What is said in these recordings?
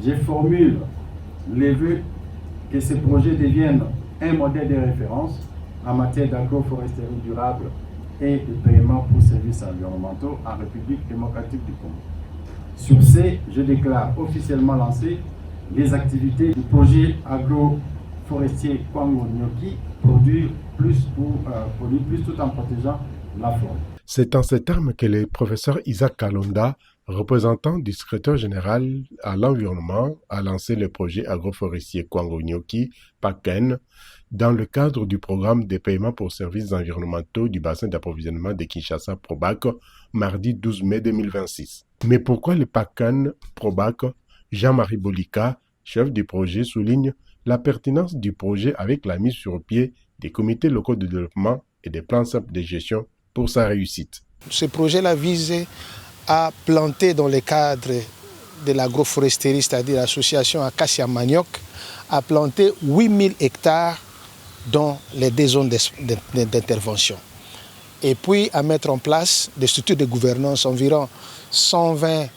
Je formule les vœux que ces projets deviennent un modèle de référence en matière d'agroforesterie durable et de paiement pour services environnementaux en République démocratique du Congo. Sur ce, je déclare officiellement lancé les activités du projet agroforestier Kwango Nyoki, produire plus tout en protégeant la forêt. C'est en ces termes que le professeur Isaac Kalonda, représentant du secrétaire général à l'environnement, a lancé le projet agroforestier Kwango Nyoki, PAKEN, dans le cadre du programme de paiement pour services environnementaux du bassin d'approvisionnement de Kinshasa Probac, mardi 12 mai 2026. Mais pourquoi le PAKEN Probac? Jean-Marie Bolika, chef du projet, souligne la pertinence du projet avec la mise sur pied des comités locaux de développement et des plans simples de gestion pour sa réussite. Ce projet-là vise à planter dans le cadre de l'agroforesterie, c'est-à-dire l'association Acacia Manioc, à planter 8000 hectares dans les deux zones d'intervention. Et puis à mettre en place des structures de gouvernance, environ 120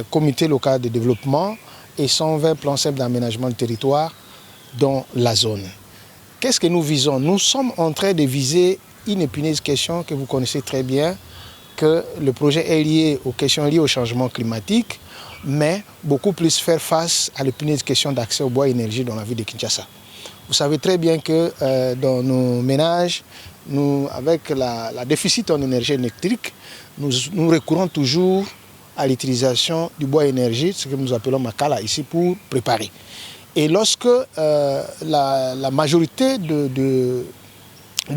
comités locaux de développement et 120 plans simples d'aménagement du territoire dans la zone. Qu'est-ce que nous visons? Nous sommes en train de viser une épineuse question que vous connaissez très bien, que le projet est lié aux questions liées au changement climatique, mais beaucoup plus faire face à l'épineuse question d'accès au bois et énergie dans la ville de Kinshasa. Vous savez très bien que dans nos ménages, avec la déficit en énergie électrique, nous recourons toujours à l'utilisation du bois énergie, ce que nous appelons Makala ici, pour préparer. Et lorsque la majorité du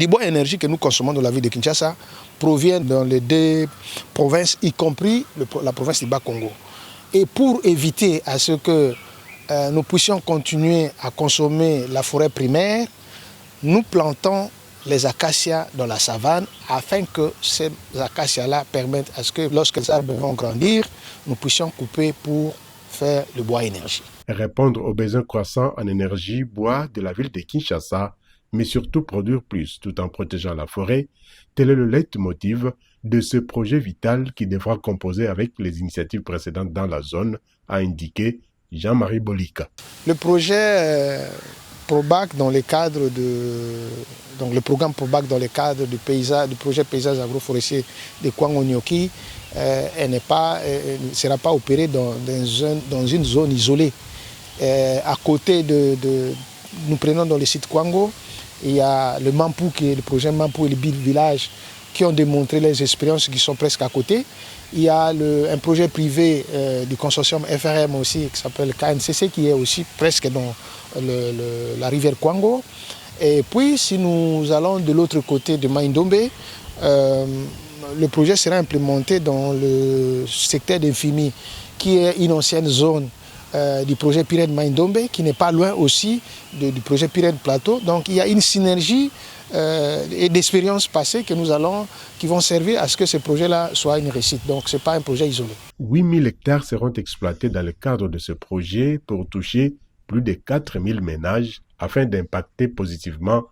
bois énergie que nous consommons dans la ville de Kinshasa provient dans les deux provinces, y compris la province du Bas-Congo. Et pour éviter à ce que nous puissions continuer à consommer la forêt primaire, nous plantons les acacias dans la savane afin que ces acacias-là permettent à ce que lorsque les arbres vont grandir, nous puissions couper pour faire le bois énergie. Répondre aux besoins croissants en énergie, bois de la ville de Kinshasa, mais surtout produire plus tout en protégeant la forêt, tel est le leitmotiv de ce projet vital qui devra composer avec les initiatives précédentes dans la zone, a indiqué Jean-Marie Bolika. Le projet PROBAC dans le cadre le programme PROBAC dans le cadre du projet paysage agroforestier de Kwango Nyoki ne sera pas opéré dans une zone isolée. À côté nous prenons dans le site Kwango, il y a le Mampou, qui est le projet Mampou et le Bill Village, qui ont démontré les expériences qui sont presque à côté. Il y a un projet privé du consortium FRM aussi, qui s'appelle KNCC, qui est aussi presque dans la rivière Kwango. Et puis, si nous allons de l'autre côté de Maindombe, le projet sera implémenté dans le secteur d'Infimi, qui est une ancienne zone du projet Pyrénées Maindombe, qui n'est pas loin aussi du projet Pyrénées Plateau. Donc il y a une synergie et d'expériences passées qui vont servir à ce que ce projet-là soit une réussite. Donc ce n'est pas un projet isolé. 8000 hectares seront exploités dans le cadre de ce projet pour toucher plus de 4000 ménages afin d'impacter positivement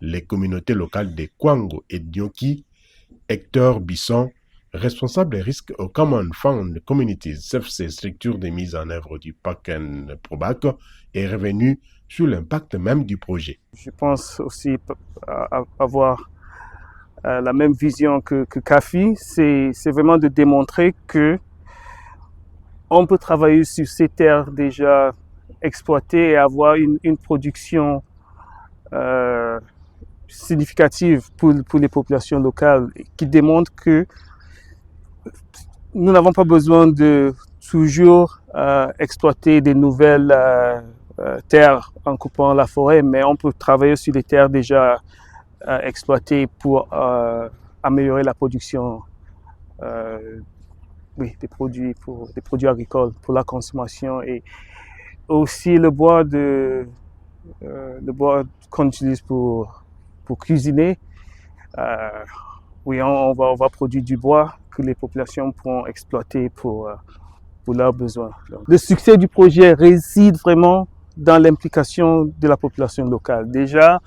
les communautés locales de Kwango et Nyoki. Hector Bisson, responsable des risques au Common Fund Communities, ces structures de mise en œuvre du PAKEN Probac, est revenu sur l'impact même du projet. Je pense aussi avoir la même vision que CAFI, c'est vraiment de démontrer que on peut travailler sur ces terres déjà exploitées et avoir une production significative pour les populations locales, qui démontre que nous n'avons pas besoin de toujours exploiter des nouvelles terres en coupant la forêt, mais on peut travailler sur les terres déjà exploitées pour améliorer la production des produits agricoles pour la consommation, et aussi le bois qu'on utilise pour cuisiner. On va produire du bois que les populations pourront exploiter pour leurs besoins. Le succès du projet réside vraiment dans l'implication de la population locale. Déjà,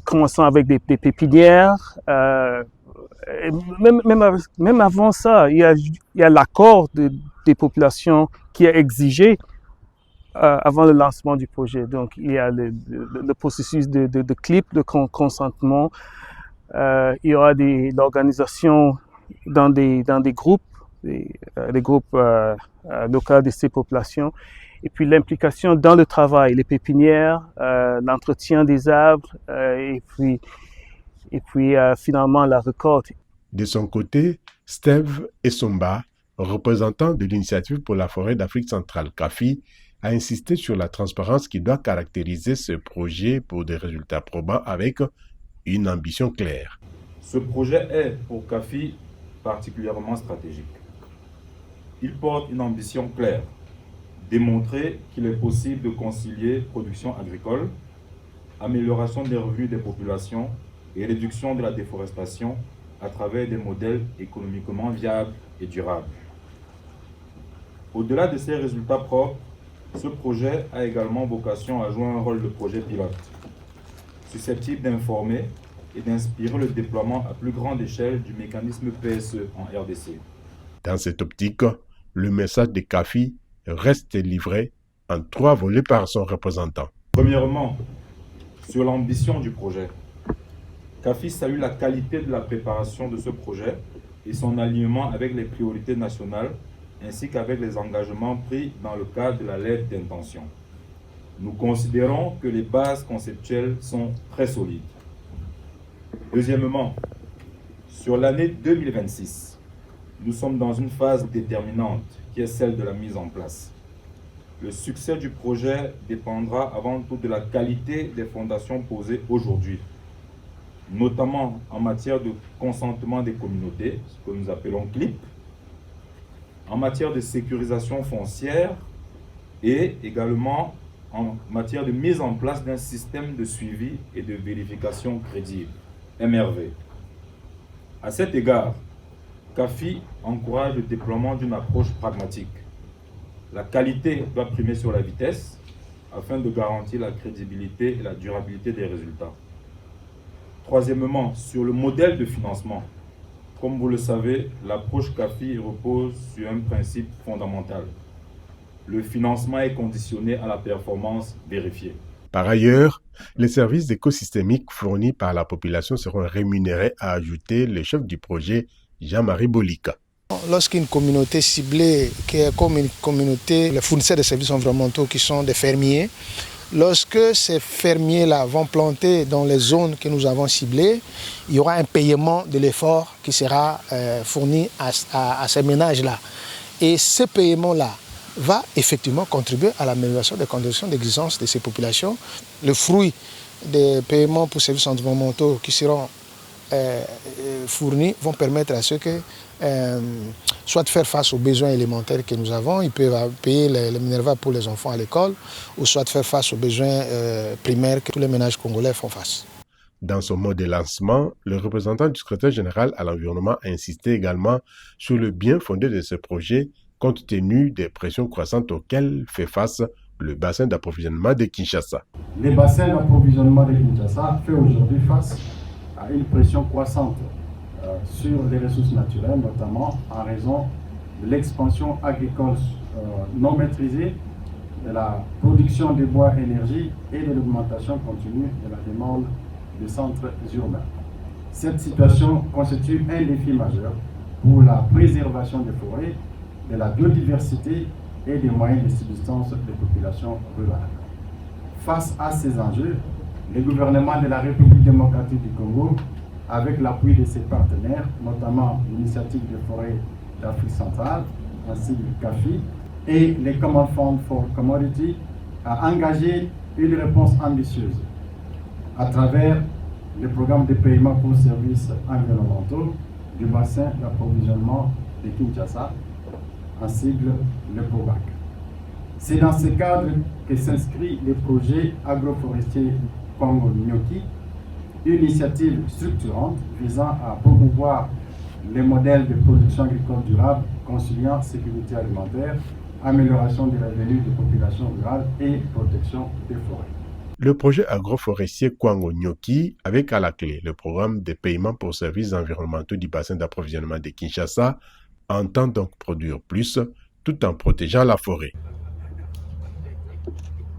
commençant avec des pépinières. Et même avant ça, il y a l'accord des populations qui est exigé avant le lancement du projet. Donc, il y a le processus de clip, de consentement. Il y aura l'organisation dans des groupes, des groupes locaux de ces populations. Et puis l'implication dans le travail, les pépinières, l'entretien des arbres et puis finalement la récolte. De son côté, Steve Essomba, représentant de l'Initiative pour la forêt d'Afrique centrale, CAFI, a insisté sur la transparence qui doit caractériser ce projet pour des résultats probants avec une ambition claire. Ce projet est pour CAFI particulièrement stratégique. Il porte une ambition claire, démontrer qu'il est possible de concilier production agricole, amélioration des revenus des populations et réduction de la déforestation à travers des modèles économiquement viables et durables. Au-delà de ces résultats propres, ce projet a également vocation à jouer un rôle de projet pilote, susceptible d'informer et d'inspirer le déploiement à plus grande échelle du mécanisme PSE en RDC. Dans cette optique, le message de CAFI reste livré en 3 volets par son représentant. Premièrement, sur l'ambition du projet. CAFI salue la qualité de la préparation de ce projet et son alignement avec les priorités nationales ainsi qu'avec les engagements pris dans le cadre de la lettre d'intention. Nous considérons que les bases conceptuelles sont très solides. Deuxièmement, sur l'année 2026, nous sommes dans une phase déterminante qui est celle de la mise en place. Le succès du projet dépendra avant tout de la qualité des fondations posées aujourd'hui, notamment en matière de consentement des communautés, ce que nous appelons CLIP, en matière de sécurisation foncière et également en matière de mise en place d'un système de suivi et de vérification crédible, MRV. À cet égard, CAFI encourage le déploiement d'une approche pragmatique. La qualité doit primer sur la vitesse afin de garantir la crédibilité et la durabilité des résultats. Troisièmement, sur le modèle de financement. Comme vous le savez, l'approche CAFI repose sur un principe fondamental. Le financement est conditionné à la performance vérifiée. Par ailleurs, les services écosystémiques fournis par la population seront rémunérés, a ajouté le chef du projet, Jean-Marie Bolika. Lorsqu'une communauté ciblée, qui est comme une communauté, les fournisseurs de services environnementaux qui sont des fermiers, lorsque ces fermiers-là vont planter dans les zones que nous avons ciblées, il y aura un paiement de l'effort qui sera fourni à ces ménages-là. Et ce paiement-là va effectivement contribuer à l'amélioration des conditions d'existence de ces populations. Le fruit des paiements pour services environnementaux qui seront fournis vont permettre à ceux que soit de faire face aux besoins élémentaires que nous avons, ils peuvent payer les Minerva pour les enfants à l'école, ou soit de faire face aux besoins primaires que tous les ménages congolais font face. Dans son mot de lancement, le représentant du secrétaire général à l'environnement a insisté également sur le bien fondé de ce projet, compte tenu des pressions croissantes auxquelles fait face le bassin d'approvisionnement de Kinshasa. Les bassins d'approvisionnement de Kinshasa fait aujourd'hui face à une pression croissante sur les ressources naturelles, notamment en raison de l'expansion agricole non maîtrisée, de la production de bois énergie et de l'augmentation continue de la demande de centres urbains. Cette situation constitue un défi majeur pour la préservation des forêts, de la biodiversité et des moyens de subsistance des populations rurales. Face à ces enjeux, le gouvernement de la République démocratique du Congo, avec l'appui de ses partenaires, notamment l'Initiative des forêts d'Afrique centrale, ainsi que le CAFI, et les Common Fund for Commodity, a engagé une réponse ambitieuse à travers le programme de paiement pour services environnementaux du bassin d'approvisionnement de Kinshasa, en sigle le POBAC. C'est dans ce cadre que s'inscrit le projet agroforestier Congo Nyoki, une initiative structurante visant à promouvoir les modèles de production agricole durable, conciliant sécurité alimentaire, amélioration des revenus des populations rurales et protection des forêts. Le projet agroforestier Kwango Nyoki, avec à la clé le programme de paiement pour services environnementaux du bassin d'approvisionnement de Kinshasa, entend donc produire plus tout en protégeant la forêt.